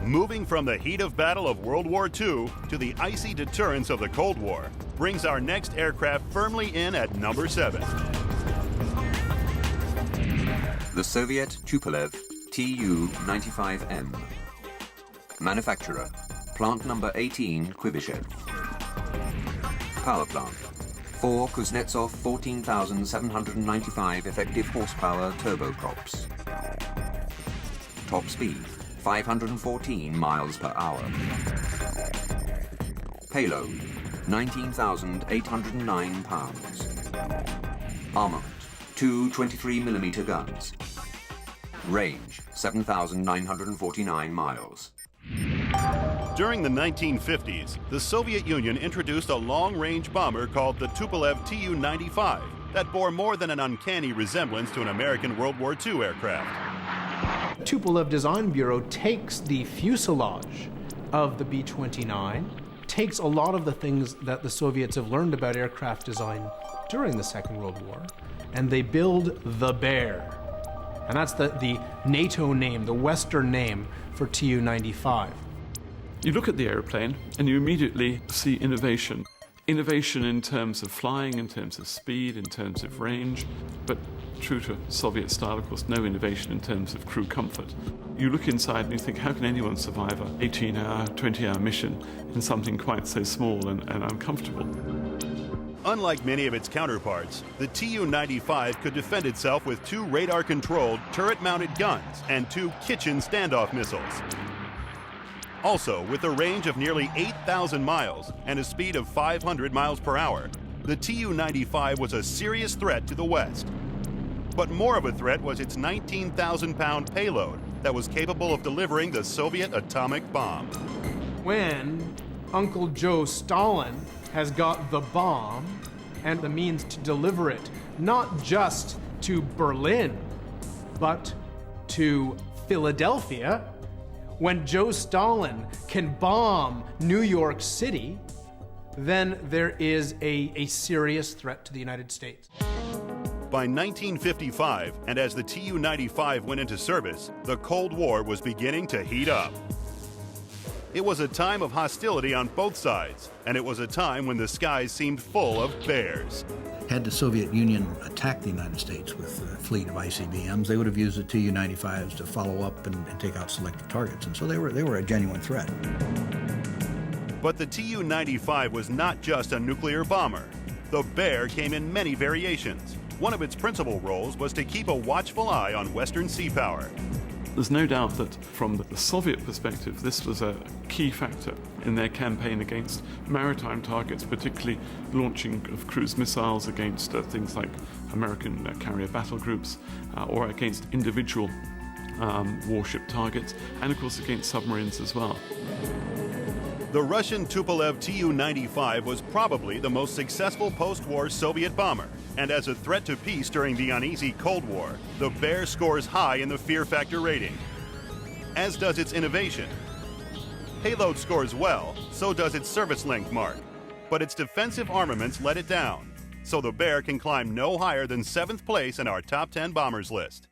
Moving from the heat of battle of World War II to the icy deterrence of the Cold War brings our next aircraft firmly in at number 7. The Soviet Tupolev TU-95M. Manufacturer, plant number 18, Quibyshev. Power plant, 4 Kuznetsov 14,795 effective horsepower turboprops. Top speed, 514 miles per hour. Payload, 19,809 pounds. Armament, 2 23mm guns. Range, 7,949 miles. During the 1950s, the Soviet Union introduced a long-range bomber called the Tupolev TU-95 that bore more than an uncanny resemblance to an American World War II aircraft. Tupolev Design Bureau takes the fuselage of the B-29, takes a lot of the things that the Soviets have learned about aircraft design during the Second World War, and they build the Bear. And that's the NATO name, the Western name for Tu-95. You look at the aeroplane and you immediately see innovation. Innovation in terms of flying, in terms of speed, in terms of range, but true to Soviet style, of course, no innovation in terms of crew comfort. You look inside and you think, how can anyone survive an 18-hour, 20-hour mission in something quite so small and uncomfortable? Unlike many of its counterparts, the Tu-95 could defend itself with 2 radar-controlled, turret-mounted guns and 2 kitchen standoff missiles. Also, with a range of nearly 8,000 miles and a speed of 500 miles per hour, the Tu-95 was a serious threat to the West. But more of a threat was its 19,000-pound payload that was capable of delivering the Soviet atomic bomb. When Uncle Joe Stalin has got the bomb and the means to deliver it, not just to Berlin, but to Philadelphia, when Joe Stalin can bomb New York City, then there is a serious threat to the United States. By 1955, and as the Tu-95 went into service, the Cold War was beginning to heat up. It was a time of hostility on both sides, and it was a time when the skies seemed full of bears. Had the Soviet Union attacked the United States with a fleet of ICBMs, they would have used the Tu-95s to follow up and take out selected targets, and so they were a genuine threat. But the Tu-95 was not just a nuclear bomber. The Bear came in many variations. One of its principal roles was to keep a watchful eye on Western sea power. There's no doubt that from the Soviet perspective, this was a key factor in their campaign against maritime targets, particularly launching of cruise missiles against things like American carrier battle groups or against individual warship targets, and of course against submarines as well. The Russian Tupolev Tu-95 was probably the most successful post-war Soviet bomber, and as a threat to peace during the uneasy Cold War, the Bear scores high in the fear factor rating, as does its innovation. Payload scores well, so does its service length mark, but its defensive armaments let it down, so the Bear can climb no higher than 7th place in our top 10 bombers list.